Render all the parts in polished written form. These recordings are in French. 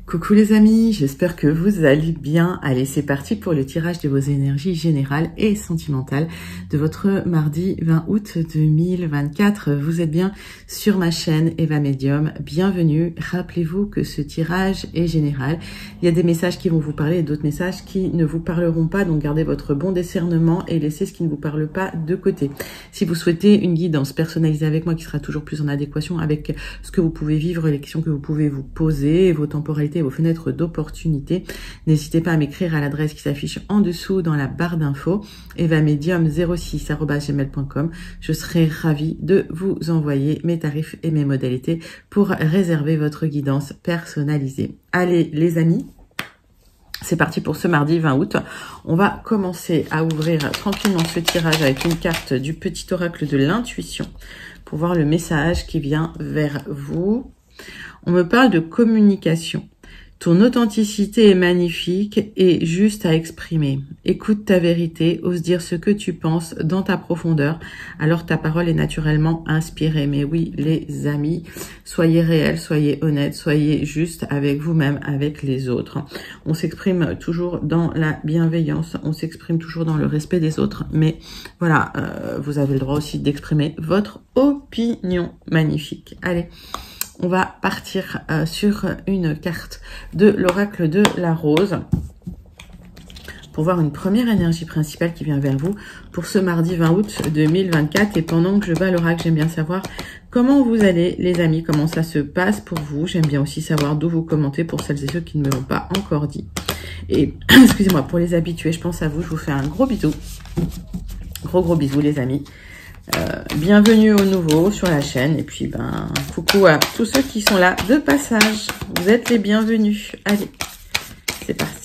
Coucou les amis, j'espère que vous allez bien. Allez, c'est parti pour le tirage de vos énergies générales et sentimentales de votre mardi 20 août 2024. Vous êtes bien sur ma chaîne Eva Medium. Bienvenue. Rappelez-vous que ce tirage est général. Il y a des messages qui vont vous parler et d'autres messages qui ne vous parleront pas. Donc gardez votre bon discernement et laissez ce qui ne vous parle pas de côté. Si vous souhaitez une guidance personnalisée avec moi qui sera toujours plus en adéquation avec ce que vous pouvez vivre, les questions que vous pouvez vous poser, vos temporalités, vos fenêtres d'opportunité, n'hésitez pas à m'écrire à l'adresse qui s'affiche en dessous dans la barre d'infos, evamedium06@gmail.com. Je serai ravie de vous envoyer mes tarifs et mes modalités pour réserver votre guidance personnalisée. Allez les amis, c'est parti pour ce mardi 20 août. On va commencer à ouvrir tranquillement ce tirage avec une carte du petit oracle de l'intuition pour voir le message qui vient vers vous. On me parle de communication. Ton authenticité est magnifique et juste à exprimer. Écoute ta vérité, ose dire ce que tu penses dans ta profondeur, alors ta parole est naturellement inspirée. Mais oui, les amis, soyez réels, soyez honnêtes, soyez justes avec vous-même, avec les autres. On s'exprime toujours dans la bienveillance, on s'exprime toujours dans le respect des autres, mais voilà, vous avez le droit aussi d'exprimer votre opinion magnifique. Allez. On va partir sur une carte de l'oracle de la rose pour voir une première énergie principale qui vient vers vous pour ce mardi 20 août 2024. Et pendant que je bats l'oracle, j'aime bien savoir comment vous allez les amis, comment ça se passe pour vous. J'aime bien aussi savoir d'où vous commentez pour celles et ceux qui ne me l'ont pas encore dit. Et excusez-moi, pour les habitués, je pense à vous, je vous fais un gros bisou. Gros bisous les amis. Bienvenue aux nouveaux sur la chaîne et puis coucou à tous ceux qui sont là de passage, vous êtes les bienvenus. Allez, c'est parti.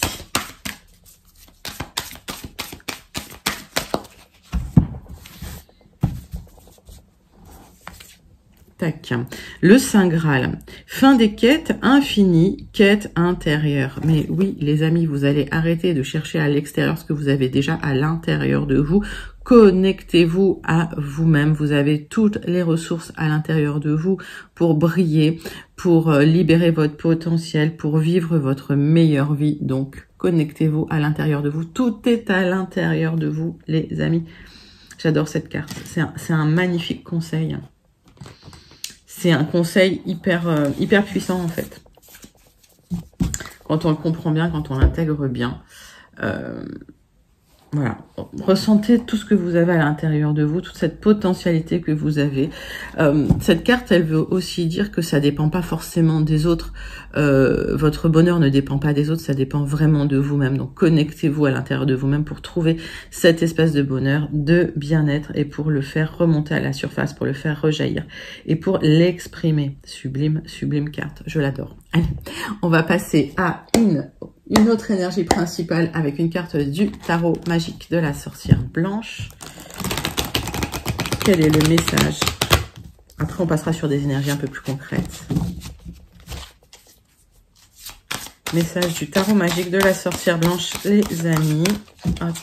Tac. Le Saint Graal. Fin des quêtes, infinies, quête intérieure. Mais oui, les amis, vous allez arrêter de chercher à l'extérieur ce que vous avez déjà à l'intérieur de vous. Connectez-vous à vous-même. Vous avez toutes les ressources à l'intérieur de vous pour briller, pour libérer votre potentiel, pour vivre votre meilleure vie. Donc, connectez-vous à l'intérieur de vous. Tout est à l'intérieur de vous, les amis. J'adore cette carte. C'est un magnifique conseil. C'est un conseil hyper puissant en fait. Quand on le comprend bien, quand on l'intègre bien. Voilà, ressentez tout ce que vous avez à l'intérieur de vous, toute cette potentialité que vous avez. Cette carte, elle veut aussi dire que ça dépend pas forcément des autres. Votre bonheur ne dépend pas des autres, ça dépend vraiment de vous-même. Donc connectez-vous à l'intérieur de vous-même pour trouver cet espace de bonheur, de bien-être et pour le faire remonter à la surface, pour le faire rejaillir et pour l'exprimer. Sublime, sublime carte, je l'adore. Allez, on va passer à une autre énergie principale avec une carte du tarot magique de la sorcière blanche. Quel est le message? Après, on passera sur des énergies un peu plus concrètes. Message du tarot magique de la sorcière blanche, les amis. Hop.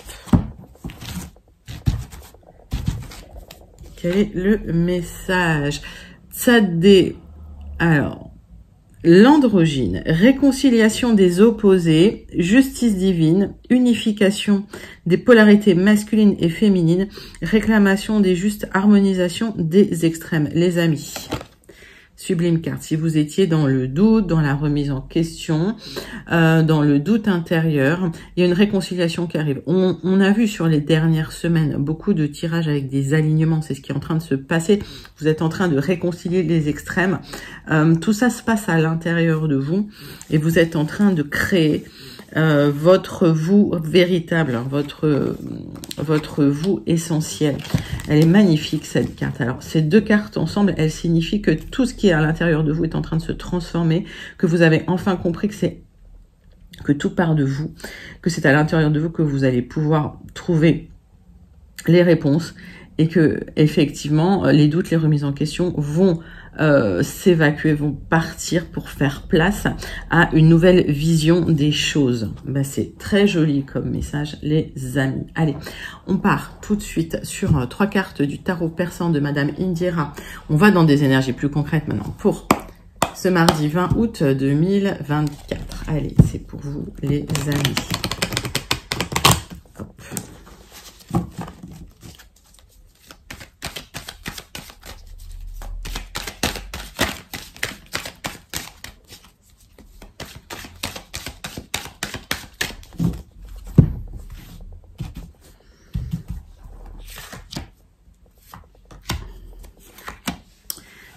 Quel est le message? Tsadé. Alors... L'androgyne, réconciliation des opposés, justice divine, unification des polarités masculines et féminines, réclamation des justes, harmonisation des extrêmes. Les amis, sublime carte. Si vous étiez dans le doute, dans la remise en question, dans le doute intérieur, il y a une réconciliation qui arrive. On a vu sur les dernières semaines beaucoup de tirages avec des alignements. C'est ce qui est en train de se passer. Vous êtes en train de réconcilier les extrêmes. Tout ça se passe à l'intérieur de vous et vous êtes en train de créer votre vous véritable, votre vous essentiel. Elle est magnifique cette carte. Alors ces deux cartes ensemble, elles signifient que tout ce qui est à l'intérieur de vous est en train de se transformer, que vous avez enfin compris que tout part de vous, que c'est à l'intérieur de vous que vous allez pouvoir trouver les réponses et que effectivement les doutes, les remises en question vont s'évacuer, vont partir pour faire place à une nouvelle vision des choses. C'est très joli comme message, les amis. Allez, on part tout de suite sur 3 cartes du tarot persan de Madame Indira. On va dans des énergies plus concrètes maintenant pour ce mardi 20 août 2024. Allez, c'est pour vous, les amis. Hop.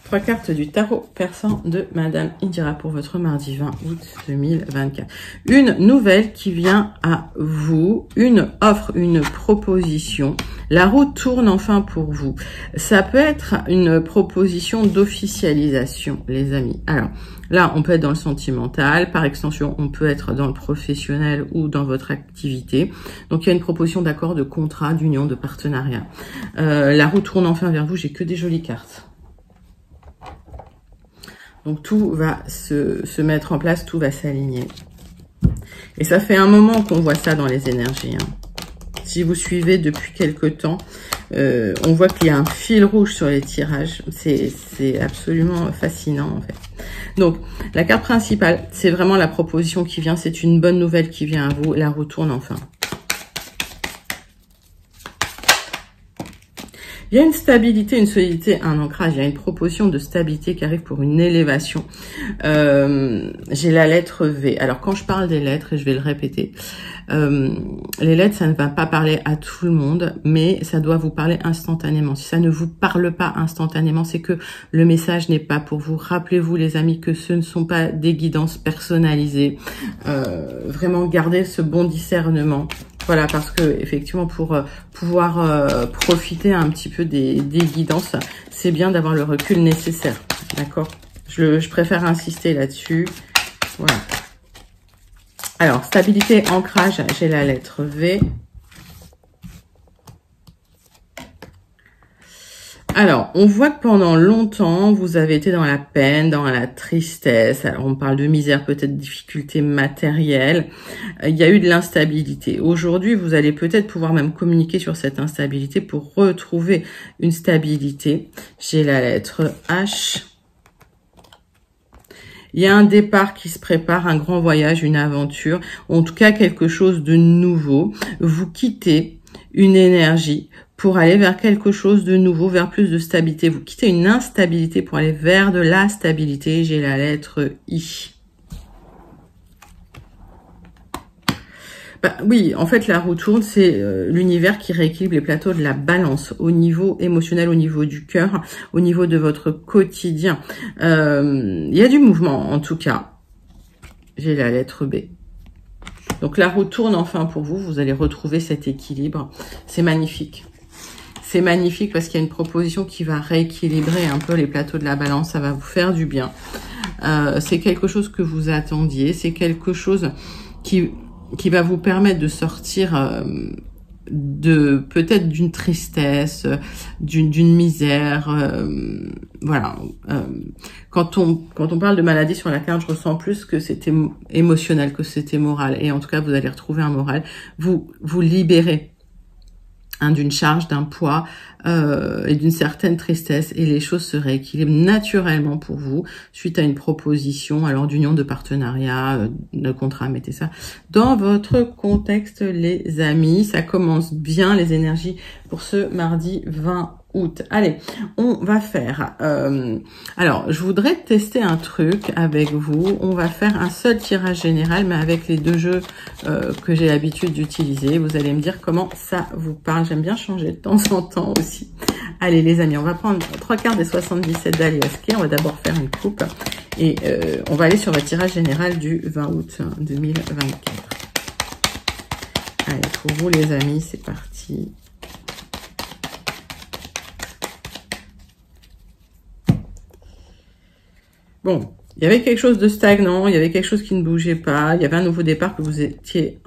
Trois cartes du tarot persan de Madame Indira pour votre mardi 20 août 2024. Une nouvelle qui vient à vous, une offre, une proposition. La roue tourne enfin pour vous. Ça peut être une proposition d'officialisation, les amis. Alors, là, on peut être dans le sentimental. Par extension, on peut être dans le professionnel ou dans votre activité. Donc, il y a une proposition d'accord, de contrat, d'union, de partenariat. La roue tourne enfin vers vous. J'ai que des jolies cartes. Donc, tout va se mettre en place, tout va s'aligner. Et ça fait un moment qu'on voit ça dans les énergies. Hein. Si vous suivez depuis quelque temps, on voit qu'il y a un fil rouge sur les tirages. C'est absolument fascinant, en fait. Donc, la carte principale, c'est vraiment la proposition qui vient. C'est une bonne nouvelle qui vient à vous. La roue tourne enfin. Il y a une stabilité, une solidité, un ancrage. Il y a une proposition de stabilité qui arrive pour une élévation. J'ai la lettre V. Alors, quand je parle des lettres, et je vais le répéter, les lettres, ça ne va pas parler à tout le monde, mais ça doit vous parler instantanément. Si ça ne vous parle pas instantanément, c'est que le message n'est pas pour vous. Rappelez-vous, les amis, que ce ne sont pas des guidances personnalisées. Vraiment, gardez ce bon discernement. Voilà, parce que effectivement, pour pouvoir profiter un petit peu des guidances, c'est bien d'avoir le recul nécessaire. D'accord ? Je préfère insister là-dessus. Voilà. Alors, stabilité, ancrage, j'ai la lettre V. Alors, on voit que pendant longtemps, vous avez été dans la peine, dans la tristesse. Alors, on parle de misère, peut-être difficultés matérielles. Il y a eu de l'instabilité. Aujourd'hui, vous allez peut-être pouvoir même communiquer sur cette instabilité pour retrouver une stabilité. J'ai la lettre H. Il y a un départ qui se prépare, un grand voyage, une aventure, en tout cas quelque chose de nouveau. Vous quittez une énergie pour aller vers quelque chose de nouveau, vers plus de stabilité. Vous quittez une instabilité pour aller vers de la stabilité. J'ai la lettre I. Bah, oui, en fait, la roue tourne, c'est l'univers qui rééquilibre les plateaux de la balance au niveau émotionnel, au niveau du cœur, au niveau de votre quotidien. Il y a du mouvement, en tout cas. J'ai la lettre B. Donc, la roue tourne enfin pour vous. Vous allez retrouver cet équilibre. C'est magnifique. C'est magnifique parce qu'il y a une proposition qui va rééquilibrer un peu les plateaux de la balance. Ça va vous faire du bien. C'est quelque chose que vous attendiez. C'est quelque chose qui va vous permettre de sortir de peut-être d'une tristesse, d'une misère. Voilà. Quand on parle de maladie sur la carte, je ressens plus que c'était émotionnel, que c'était moral. Et en tout cas, vous allez retrouver un moral. Vous libérez d'une charge, d'un poids et d'une certaine tristesse, et les choses se rééquilibrent naturellement pour vous suite à une proposition alors d'union, de partenariat, de contrat. Mettez ça dans votre contexte, les amis. Ça commence bien, les énergies pour ce mardi 20 août. Allez, on va faire... alors, je voudrais tester un truc avec vous. On va faire un seul tirage général, mais avec les deux jeux que j'ai l'habitude d'utiliser. Vous allez me dire comment ça vous parle. J'aime bien changer de temps en temps aussi. Allez, les amis, on va prendre 3 cartes des 77 d'Aliasquet. On va d'abord faire une coupe. Et on va aller sur votre tirage général du 20 août 2024. Allez, pour vous, les amis, c'est parti. Bon, il y avait quelque chose de stagnant, il y avait quelque chose qui ne bougeait pas, il y avait un nouveau départ que vous étiez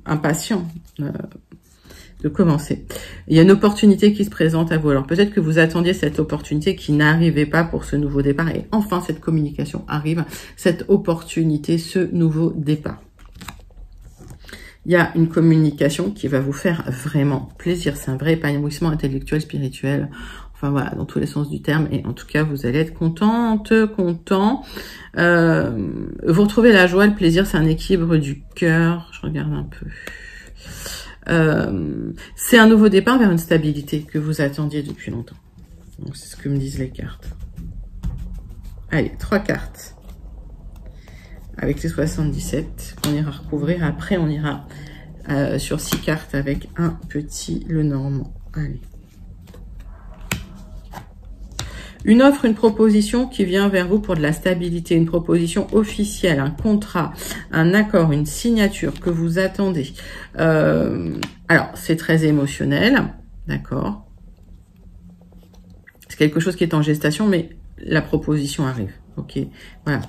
impatient de commencer. Il y a une opportunité qui se présente à vous. Alors peut-être que vous attendiez cette opportunité qui n'arrivait pas pour ce nouveau départ. Et enfin, cette communication arrive, cette opportunité, ce nouveau départ. Il y a une communication qui va vous faire vraiment plaisir. C'est un vrai épanouissement intellectuel, spirituel. Enfin voilà, dans tous les sens du terme. Et en tout cas, vous allez être contente, content. Vous retrouvez la joie, le plaisir, c'est un équilibre du cœur. Je regarde un peu. C'est un nouveau départ vers une stabilité que vous attendiez depuis longtemps. Donc c'est ce que me disent les cartes. Allez, 3 cartes. Avec les 77 qu'on ira recouvrir. Après, on ira sur 6 cartes avec un petit Lenormand. Allez. Une offre, une proposition qui vient vers vous pour de la stabilité, une proposition officielle, un contrat, un accord, une signature que vous attendez. Alors, c'est très émotionnel, d'accord? C'est quelque chose qui est en gestation, mais la proposition arrive, ok? Voilà.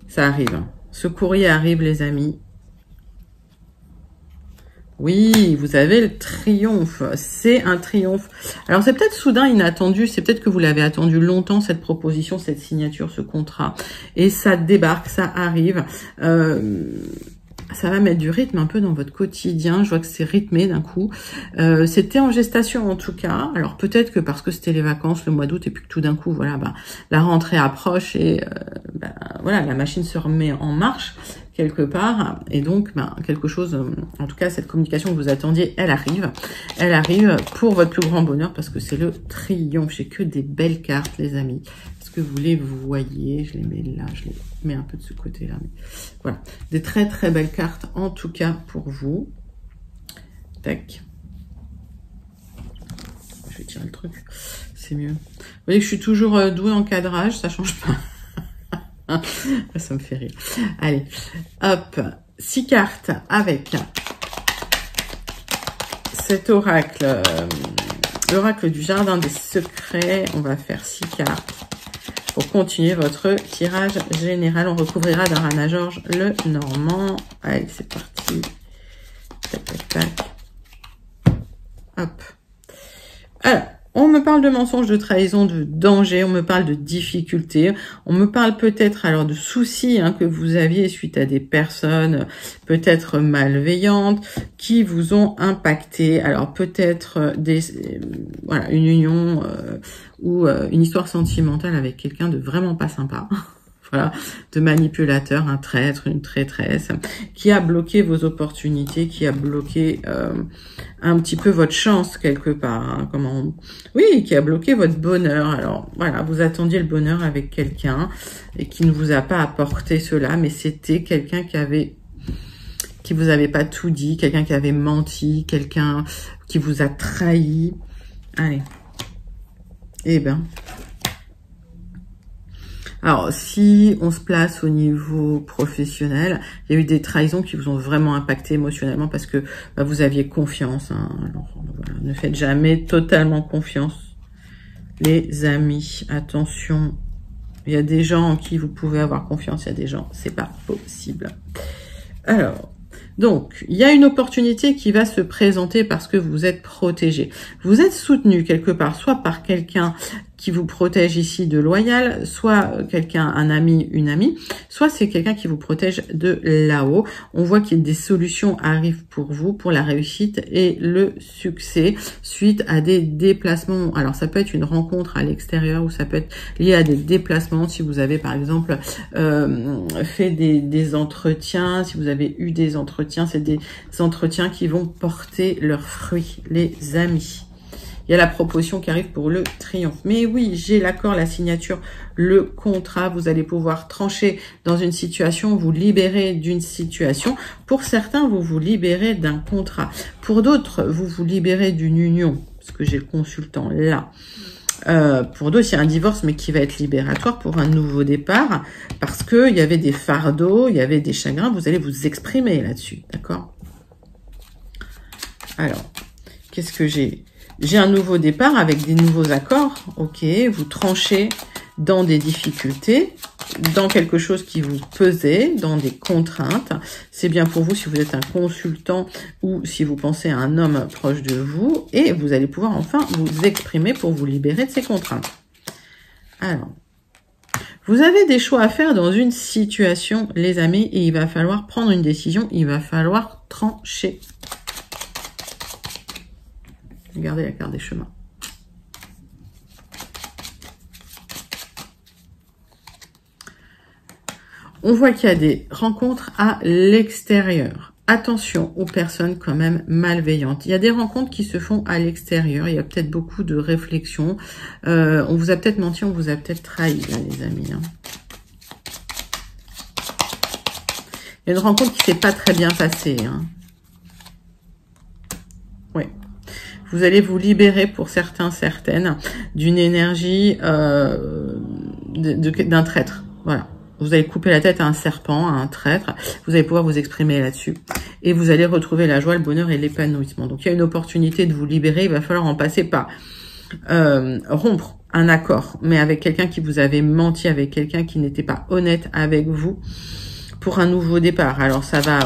Ça arrive. Ce courrier arrive, les amis. Oui, vous avez le triomphe. C'est un triomphe. Alors, c'est peut-être soudain, inattendu. C'est peut-être que vous l'avez attendu longtemps, cette proposition, cette signature, ce contrat. Et ça débarque, ça arrive. Ça va mettre du rythme un peu dans votre quotidien. Je vois que c'est rythmé d'un coup. C'était en gestation en tout cas. Alors, peut-être que parce que c'était les vacances, le mois d'août, et puis que tout d'un coup, voilà, la rentrée approche et voilà, la machine se remet en marche quelque part, et donc quelque chose, en tout cas cette communication que vous attendiez, elle arrive pour votre plus grand bonheur, parce que c'est le triomphe. J'ai que des belles cartes, les amis. Est-ce que vous les voyez? Je les mets là, je les mets un peu de ce côté-là, mais voilà, des très très belles cartes en tout cas pour vous. Tac. Je vais tirer le truc, c'est mieux. Vous voyez que je suis toujours douée en cadrage, ça change pas. Ça me fait rire. Allez, hop, 6 cartes avec cet oracle, l'oracle du jardin des secrets. On va faire 6 cartes pour continuer votre tirage général. On recouvrira d'un Rana Georges le Normand. Allez, c'est parti. Tac, tac, tac. Hop. Alors, on me parle de mensonges, de trahison, de danger, on me parle de difficultés, on me parle peut-être alors de soucis que vous aviez suite à des personnes peut-être malveillantes qui vous ont impacté. Alors peut-être voilà, une union ou une histoire sentimentale avec quelqu'un de vraiment pas sympa. Voilà, de manipulateur, un traître, une traîtresse, qui a bloqué vos opportunités, qui a bloqué un petit peu votre chance quelque part. Oui, qui a bloqué votre bonheur. Alors voilà, vous attendiez le bonheur avec quelqu'un et qui ne vous a pas apporté cela, mais c'était quelqu'un qui vous avait pas tout dit, quelqu'un qui avait menti, quelqu'un qui vous a trahi. Allez, eh ben. Alors, si on se place au niveau professionnel, il y a eu des trahisons qui vous ont vraiment impacté émotionnellement parce que vous aviez confiance. Alors, voilà, ne faites jamais totalement confiance, les amis. Attention, il y a des gens en qui vous pouvez avoir confiance, il y a des gens, c'est pas possible. Alors, donc, il y a une opportunité qui va se présenter parce que vous êtes protégé. Vous êtes soutenu quelque part, soit par quelqu'un qui vous protège ici de loyal, soit quelqu'un, un ami, une amie, soit c'est quelqu'un qui vous protège de là-haut. On voit qu'il y a des solutions arrivent pour vous, pour la réussite et le succès suite à des déplacements. Alors ça peut être une rencontre à l'extérieur ou ça peut être lié à des déplacements. Si vous avez par exemple fait des entretiens, si vous avez eu des entretiens, c'est des entretiens qui vont porter leurs fruits, les amis. Il y a la proposition qui arrive pour le triomphe. Mais oui, j'ai l'accord, la signature, le contrat. Vous allez pouvoir trancher dans une situation, vous libérer d'une situation. Pour certains, vous vous libérez d'un contrat. Pour d'autres, vous vous libérez d'une union, parce que j'ai le consultant là. Pour d'autres, il y a un divorce, mais qui va être libératoire pour un nouveau départ, parce que il y avait des fardeaux, il y avait des chagrins. Vous allez vous exprimer là-dessus, d'accord? Alors, qu'est-ce que j'ai? J'ai un nouveau départ avec des nouveaux accords, ok, vous tranchez dans des difficultés, dans quelque chose qui vous pesait, dans des contraintes. C'est bien pour vous si vous êtes un consultant ou si vous pensez à un homme proche de vous, et vous allez pouvoir enfin vous exprimer pour vous libérer de ces contraintes. Alors, vous avez des choix à faire dans une situation, les amis, et il va falloir prendre une décision, il va falloir trancher. Regardez la carte des chemins. On voit qu'il y a des rencontres à l'extérieur. Attention aux personnes quand même malveillantes. Il y a des rencontres qui se font à l'extérieur. Il y a peut-être beaucoup de réflexions. On vous a peut-être menti, on vous a peut-être trahi, là, les amis. Hein. Il y a une rencontre qui s'est pas très bien passée. Hein. Oui. Vous allez vous libérer pour certains, certaines, d'une énergie d'un traître. Voilà. Vous allez couper la tête à un serpent, à un traître. Vous allez pouvoir vous exprimer là-dessus. Et vous allez retrouver la joie, le bonheur et l'épanouissement. Donc, il y a une opportunité de vous libérer. Il va falloir en passer par rompre un accord, mais avec quelqu'un qui vous avait menti, avec quelqu'un qui n'était pas honnête avec vous pour un nouveau départ. Alors, ça va...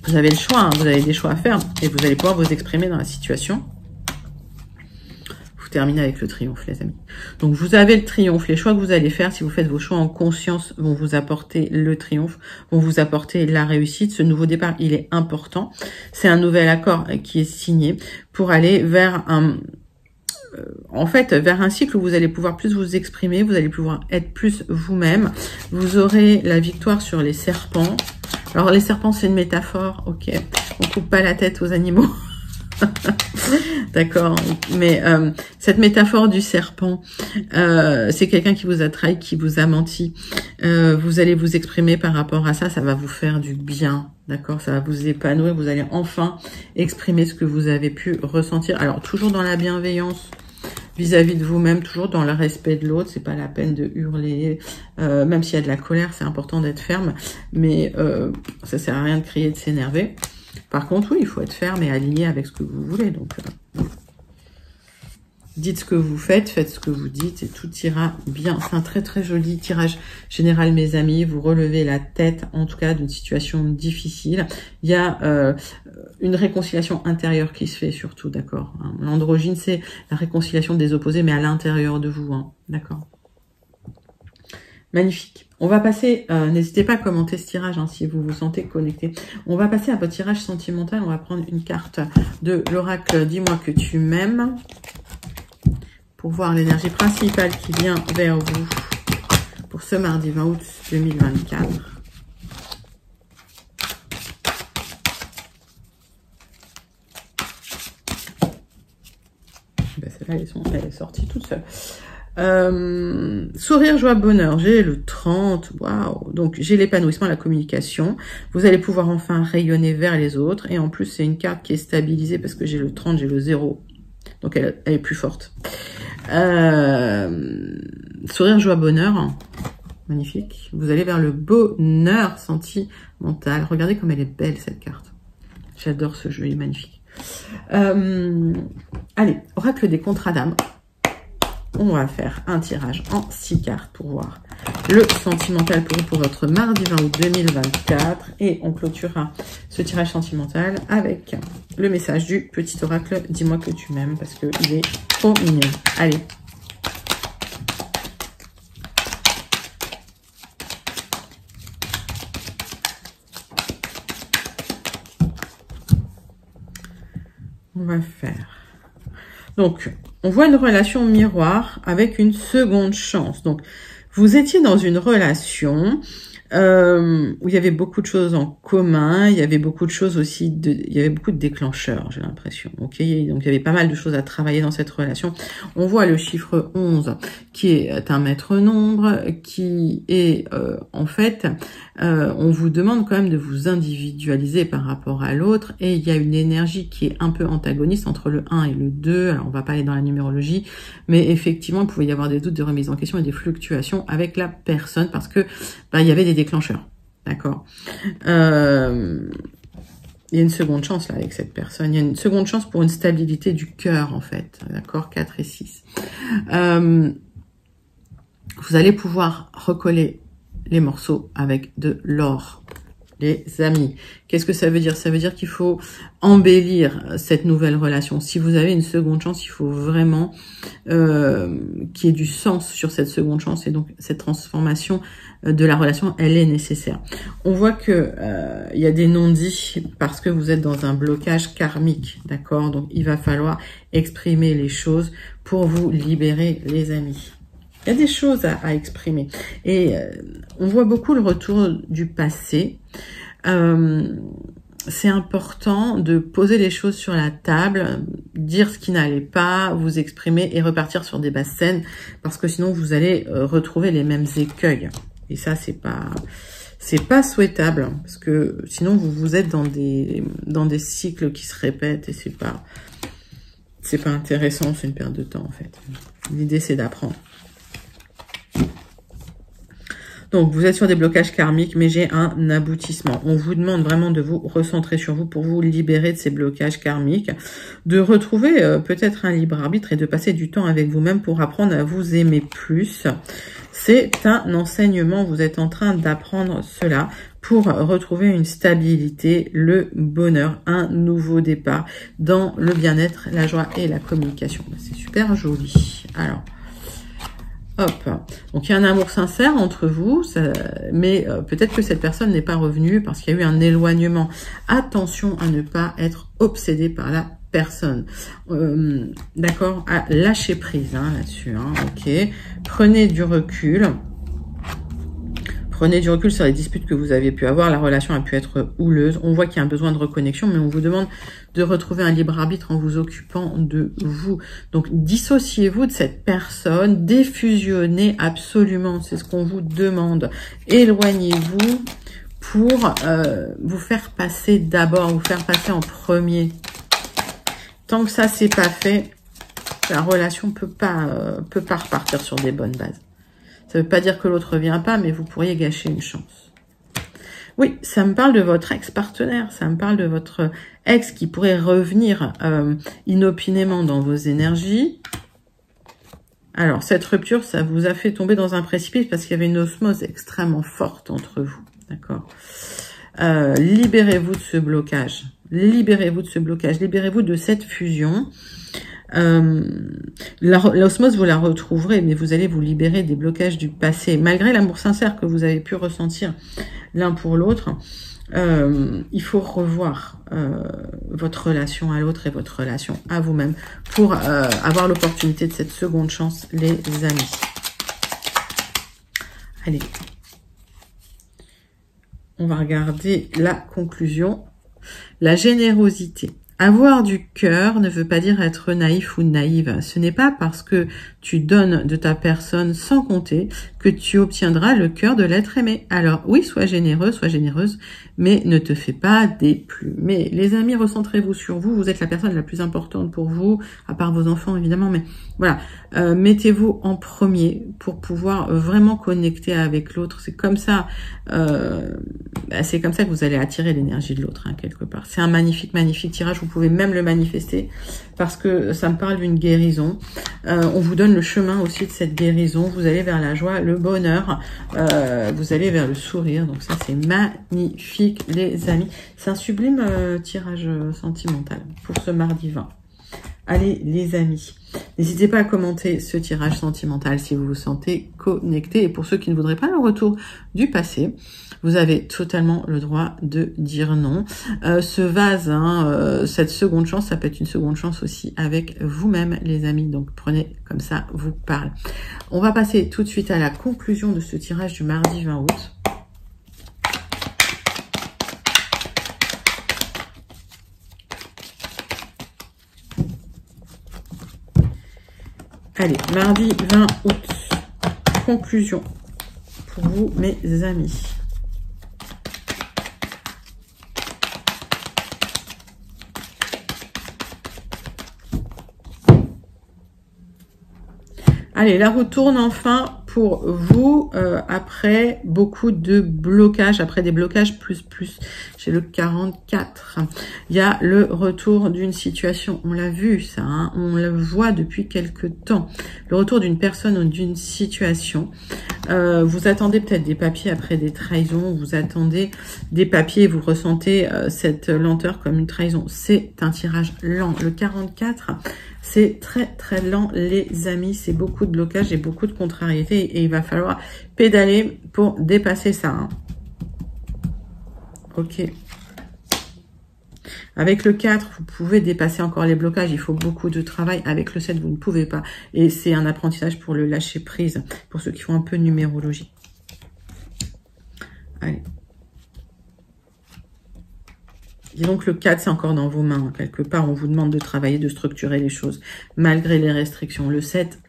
Vous avez le choix, hein, vous avez des choix à faire et vous allez pouvoir vous exprimer dans la situation. Vous terminez avec le triomphe, les amis. Donc, vous avez le triomphe. Les choix que vous allez faire, si vous faites vos choix en conscience, vont vous apporter le triomphe, vont vous apporter la réussite. Ce nouveau départ, il est important. C'est un nouvel accord qui est signé pour aller vers un... En fait, vers un cycle où vous allez pouvoir plus vous exprimer, vous allez pouvoir être plus vous-même. Vous aurez la victoire sur les serpents. Alors, les serpents, c'est une métaphore, ok. On coupe pas la tête aux animaux. D'accord. Mais cette métaphore du serpent, c'est quelqu'un qui vous a trahi, qui vous a menti. Vous allez vous exprimer par rapport à ça, ça va vous faire du bien. D'accord, ça va vous épanouir. Vous allez enfin exprimer ce que vous avez pu ressentir. Alors, toujours dans la bienveillance vis-à-vis de vous-même, toujours dans le respect de l'autre. C'est pas la peine de hurler, même s'il y a de la colère, c'est important d'être ferme, mais ça sert à rien de crier, de s'énerver. Par contre, oui, il faut être ferme et aligné avec ce que vous voulez. Donc, dites ce que vous faites, faites ce que vous dites et tout ira bien. C'est un très très joli tirage général, mes amis. Vous relevez la tête, en tout cas, d'une situation difficile. Il y a une réconciliation intérieure qui se fait surtout, d'accord. L'androgyne, c'est la réconciliation des opposés, mais à l'intérieur de vous, hein, d'accord. Magnifique. On va passer, n'hésitez pas à commenter ce tirage hein, si vous vous sentez connecté. On va passer à votre tirage sentimental. On va prendre une carte de l'oracle « Dis-moi que tu m'aimes » pour voir l'énergie principale qui vient vers vous pour ce mardi 20 août 2024. Ben celle-là, elle est sortie toute seule. Sourire, joie, bonheur, j'ai le 30, waouh, donc j'ai l'épanouissement, la communication, vous allez pouvoir enfin rayonner vers les autres, et en plus c'est une carte qui est stabilisée parce que j'ai le 30, j'ai le 0, donc elle est plus forte. Sourire, joie, bonheur, magnifique, vous allez vers le bonheur sentimental, regardez comme elle est belle cette carte, j'adore ce jeu, il est magnifique. Allez, oracle des contrats d'âme. On va faire un tirage en 6 cartes pour voir le sentimental pour votre mardi 20 août 2024. Et on clôturera ce tirage sentimental avec le message du petit oracle « Dis-moi que tu m'aimes » parce qu'il est trop mignon. Allez. On va faire... Donc, on voit une relation miroir avec une seconde chance. Donc, vous étiez dans une relation où il y avait beaucoup de choses en commun, il y avait beaucoup de choses aussi, il y avait beaucoup de déclencheurs, j'ai l'impression. Ok, donc il y avait pas mal de choses à travailler dans cette relation. On voit le chiffre 11 qui est un maître nombre, qui est en fait, on vous demande quand même de vous individualiser par rapport à l'autre, et il y a une énergie qui est un peu antagoniste entre le 1 et le 2. Alors on va pas aller dans la numérologie, mais effectivement il pouvait y avoir des doutes, des remises en question et des fluctuations avec la personne parce que il y avait des déclencheurs, d'accord. Il y a une seconde chance là avec cette personne. Il y a une seconde chance pour une stabilité du cœur en fait, d'accord, 4 et 6. Vous allez pouvoir recoller les morceaux avec de l'or, les amis. Qu'est-ce que ça veut dire? Ça veut dire qu'il faut embellir cette nouvelle relation. Si vous avez une seconde chance, il faut vraiment qu'il y ait du sens sur cette seconde chance. Et donc, cette transformation de la relation, elle est nécessaire. On voit que il y a des non-dits parce que vous êtes dans un blocage karmique, d'accord? Donc, il va falloir exprimer les choses pour vous libérer, les amis. Il y a des choses à exprimer. Et on voit beaucoup le retour du passé. C'est important de poser les choses sur la table, dire ce qui n'allait pas, vous exprimer et repartir sur des bases saines, parce que sinon vous allez retrouver les mêmes écueils. Et ça, c'est pas souhaitable, parce que sinon vous êtes dans des cycles qui se répètent et c'est pas intéressant, c'est une perte de temps en fait. L'idée c'est d'apprendre. Donc, vous êtes sur des blocages karmiques, mais j'ai un aboutissement. On vous demande vraiment de vous recentrer sur vous pour vous libérer de ces blocages karmiques, de retrouver peut-être un libre arbitre et de passer du temps avec vous-même pour apprendre à vous aimer plus. C'est un enseignement, vous êtes en train d'apprendre cela pour retrouver une stabilité, le bonheur, un nouveau départ dans le bien-être, la joie et la communication. C'est super joli. Alors, hop, donc il y a un amour sincère entre vous, mais peut-être que cette personne n'est pas revenue parce qu'il y a eu un éloignement. Attention à ne pas être obsédé par la personne. D'accord, à lâcher prise là-dessus. Ok, prenez du recul. Prenez du recul sur les disputes que vous avez pu avoir. La relation a pu être houleuse. On voit qu'il y a un besoin de reconnexion, mais on vous demande de retrouver un libre arbitre en vous occupant de vous. Donc, dissociez-vous de cette personne. Défusionnez absolument. C'est ce qu'on vous demande. Éloignez-vous pour vous faire passer d'abord, vous faire passer en premier. Tant que ça, c'est pas fait, la relation peut pas repartir sur des bonnes bases. Ça ne veut pas dire que l'autre ne vient pas, mais vous pourriez gâcher une chance. Oui, ça me parle de votre ex-partenaire, ça me parle de votre ex qui pourrait revenir inopinément dans vos énergies. Alors, cette rupture, ça vous a fait tomber dans un précipice parce qu'il y avait une osmose extrêmement forte entre vous. D'accord ? Libérez-vous de ce blocage. Libérez-vous de ce blocage. Libérez-vous de cette fusion. L'osmose, vous la retrouverez, mais vous allez vous libérer des blocages du passé. Malgré l'amour sincère que vous avez pu ressentir l'un pour l'autre, il faut revoir votre relation à l'autre et votre relation à vous-même pour avoir l'opportunité de cette seconde chance, les amis. Allez, on va regarder la conclusion. La générosité. Avoir du cœur ne veut pas dire être naïf ou naïve. Ce n'est pas parce que tu donnes de ta personne sans compter que tu obtiendras le cœur de l'être aimé. Alors oui, sois généreux, sois généreuse, mais ne te fais pas des plumes. Mais les amis, recentrez-vous sur vous. Vous êtes la personne la plus importante pour vous, à part vos enfants évidemment. Mais voilà, mettez-vous en premier pour pouvoir vraiment connecter avec l'autre. C'est comme ça, que vous allez attirer l'énergie de l'autre quelque part. C'est un magnifique, magnifique tirage. Vous pouvez même le manifester parce que ça me parle d'une guérison. On vous donne le chemin aussi de cette guérison. Vous allez vers la joie, le bonheur. Vous allez vers le sourire. Donc ça, c'est magnifique, les amis. C'est un sublime tirage sentimental pour ce mardi 20. Allez, les amis, n'hésitez pas à commenter ce tirage sentimental si vous vous sentez connecté. Et pour ceux qui ne voudraient pas le retour du passé, vous avez totalement le droit de dire non. Ce vase, cette seconde chance, ça peut être une seconde chance aussi avec vous-même, les amis. Donc, prenez comme ça, vous parle. On va passer tout de suite à la conclusion de ce tirage du mardi 20 août. Allez, mardi 20 août, conclusion pour vous, mes amis. Allez, la roue tourne enfin pour vous après beaucoup de blocages, après des blocages plus. J'ai le 44. Il y a le retour d'une situation, on l'a vu ça, on le voit depuis quelque temps. Le retour d'une personne ou d'une situation. Vous attendez peut-être des papiers après des trahisons, vous attendez des papiers, vous ressentez cette lenteur comme une trahison. C'est un tirage lent. Le 44, c'est très très lent, les amis. C'est beaucoup de blocages et beaucoup de contrariétés et il va falloir pédaler pour dépasser ça. Ok. Avec le 4, vous pouvez dépasser encore les blocages. Il faut beaucoup de travail. Avec le 7, vous ne pouvez pas. Et c'est un apprentissage pour le lâcher prise, pour ceux qui font un peu de numérologie. Allez. Disons que le 4, c'est encore dans vos mains. Quelque part, on vous demande de travailler, de structurer les choses, malgré les restrictions. Le 7,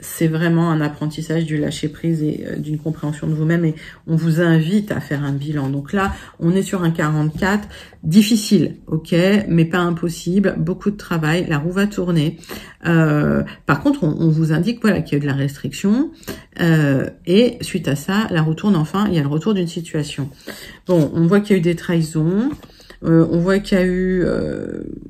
c'est vraiment un apprentissage du lâcher-prise et d'une compréhension de vous-même. Et on vous invite à faire un bilan. Donc là, on est sur un 44. Difficile, ok, mais pas impossible. Beaucoup de travail. La roue va tourner. Par contre, on vous indique voilà, qu'il y a eu de la restriction. Et suite à ça, la roue tourne enfin. Il y a le retour d'une situation. Bon, on voit qu'il y a eu des trahisons. On voit qu'il y a eu...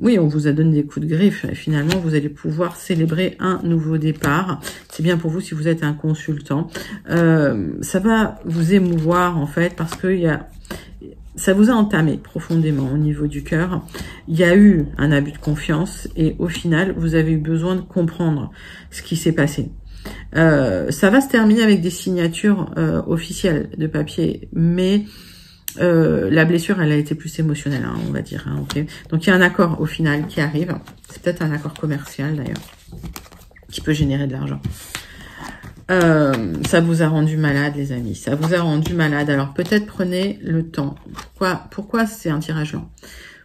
oui, on vous a donné des coups de griffe. Et finalement, vous allez pouvoir célébrer un nouveau départ. C'est bien pour vous si vous êtes un consultant. Ça va vous émouvoir, en fait, parce que ça vous a entamé profondément au niveau du cœur. Il y a eu un abus de confiance et au final, vous avez eu besoin de comprendre ce qui s'est passé. Ça va se terminer avec des signatures officielles de papier, mais... la blessure, elle a été plus émotionnelle, hein, on va dire. Hein, okay. Donc, il y a un accord au final qui arrive. C'est peut-être un accord commercial, d'ailleurs, qui peut générer de l'argent. Ça vous a rendu malade, les amis. Ça vous a rendu malade. Alors, peut-être prenez le temps. Pourquoi c'est un tirage lent?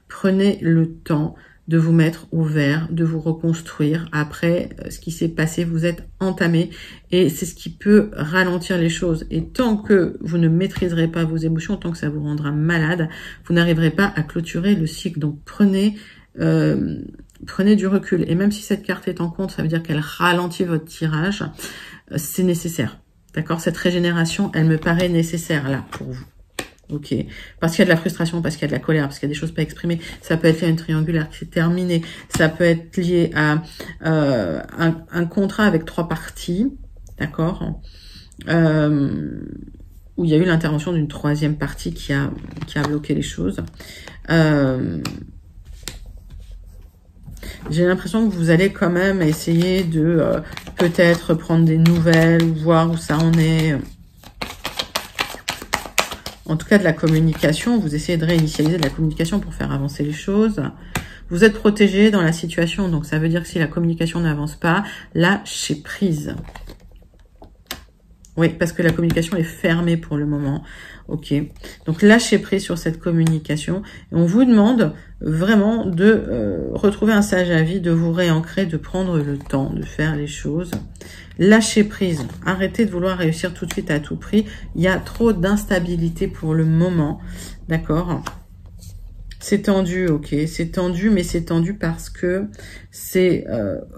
Prenez le temps de vous mettre au vert, de vous reconstruire. Après ce qui s'est passé, vous êtes entamé et c'est ce qui peut ralentir les choses. Et tant que vous ne maîtriserez pas vos émotions, tant que ça vous rendra malade, vous n'arriverez pas à clôturer le cycle. Donc prenez du recul. Et même si cette carte est en compte, ça veut dire qu'elle ralentit votre tirage. C'est nécessaire. D'accord? Cette régénération, elle me paraît nécessaire là pour vous. Ok, parce qu'il y a de la frustration, parce qu'il y a de la colère, parce qu'il y a des choses pas exprimées. Ça peut être lié à une triangulaire qui s'est terminée. Ça peut être lié à un contrat avec 3 parties, d'accord, où il y a eu l'intervention d'une 3e partie qui a bloqué les choses. J'ai l'impression que vous allez quand même essayer de peut-être prendre des nouvelles, voir où ça en est. En tout cas, de la communication, vous essayez de réinitialiser de la communication pour faire avancer les choses. Vous êtes protégé dans la situation, donc ça veut dire que si la communication n'avance pas, lâchez prise. Oui, parce que la communication est fermée pour le moment. Ok, donc lâchez prise sur cette communication. Et on vous demande vraiment de retrouver un sage avis, de vous réancrer, de prendre le temps de faire les choses. Lâchez prise. Arrêtez de vouloir réussir tout de suite à tout prix. Il y a trop d'instabilité pour le moment. D'accord ? C'est tendu, ok. C'est tendu, mais c'est tendu parce que c'est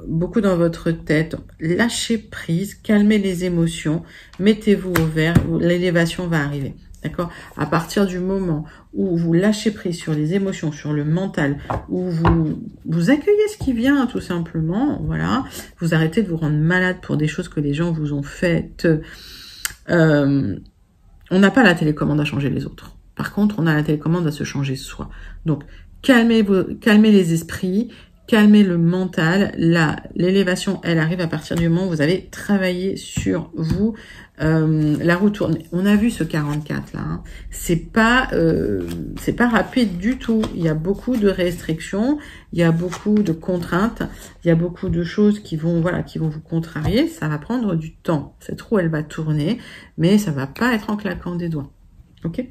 beaucoup dans votre tête. Lâchez prise, calmez les émotions, mettez-vous au vert, l'élévation va arriver. D'accord? À partir du moment où vous lâchez prise sur les émotions, sur le mental, où vous accueillez ce qui vient, tout simplement, voilà, vous arrêtez de vous rendre malade pour des choses que les gens vous ont faites. On n'a pas la télécommande à changer les autres. Par contre, on a la télécommande à se changer soi. Donc, calmez les esprits, calmez le mental. L'élévation, elle arrive à partir du moment où vous avez travaillé sur vous. La roue tourne. On a vu ce 44 là. Hein. C'est pas rapide du tout. Il y a beaucoup de restrictions, il y a beaucoup de contraintes, il y a beaucoup de choses qui vont vous contrarier. Ça va prendre du temps. Cette roue, elle va tourner, mais ça va pas être en claquant des doigts. Ok ?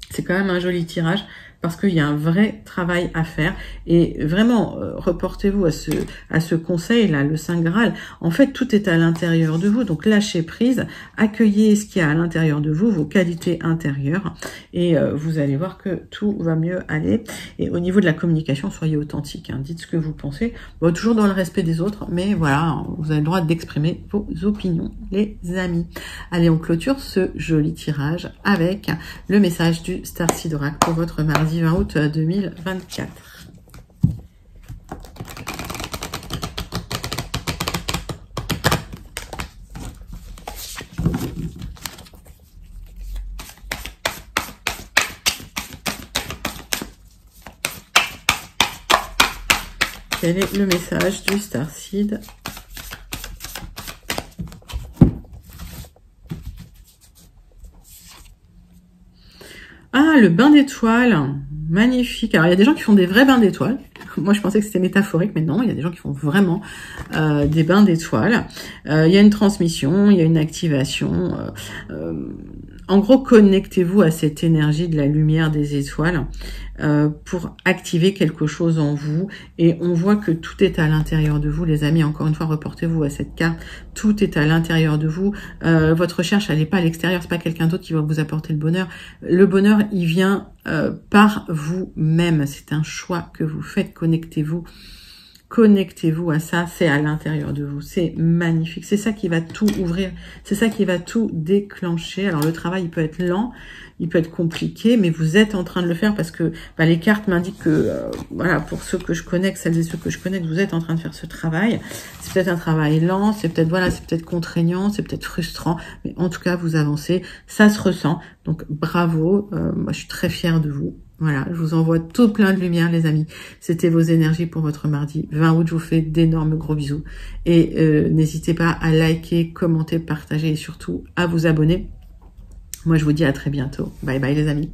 C'est quand même un joli tirage parce qu'il y a un vrai travail à faire. Et vraiment, reportez-vous à ce conseil-là, le Saint Graal. En fait, tout est à l'intérieur de vous. Donc, lâchez prise, accueillez ce qu'il y a à l'intérieur de vous, vos qualités intérieures. Et vous allez voir que tout va mieux aller. Et au niveau de la communication, soyez authentique. Hein. Dites ce que vous pensez. Bon, toujours dans le respect des autres. Mais voilà, vous avez le droit d'exprimer vos opinions, les amis. Allez, on clôture ce joli tirage avec le message du Starseed Oracle pour votre mardi 20 août 2024. Quel est le message du Starseed ? Ah, le bain d'étoiles, magnifique. Alors, il y a des gens qui font des vrais bains d'étoiles. Moi, je pensais que c'était métaphorique, mais non, il y a des gens qui font vraiment des bains d'étoiles. Il y a une transmission, il y a une activation. En gros, connectez-vous à cette énergie de la lumière des étoiles pour activer quelque chose en vous. Et on voit que tout est à l'intérieur de vous, les amis. Encore une fois, reportez-vous à cette carte. Tout est à l'intérieur de vous. Votre recherche, elle n'est pas à l'extérieur. C'est pas quelqu'un d'autre qui va vous apporter le bonheur. Le bonheur, il vient par vous-même. C'est un choix que vous faites. Connectez-vous. Connectez-vous à ça, c'est à l'intérieur de vous, c'est magnifique, c'est ça qui va tout ouvrir, c'est ça qui va tout déclencher. Alors le travail, il peut être lent, il peut être compliqué, mais vous êtes en train de le faire parce que les cartes m'indiquent que, voilà, pour ceux que je connecte, celles et ceux que je connecte, vous êtes en train de faire ce travail. C'est peut-être un travail lent, c'est peut-être, voilà, c'est peut-être contraignant, c'est peut-être frustrant, mais en tout cas, vous avancez, ça se ressent, donc bravo, moi je suis très fière de vous. Voilà, je vous envoie tout plein de lumière, les amis. C'était vos énergies pour votre mardi 20 août. Je vous fais d'énormes gros bisous. Et n'hésitez pas à liker, commenter, partager et surtout à vous abonner. Moi, je vous dis à très bientôt. Bye bye, les amis.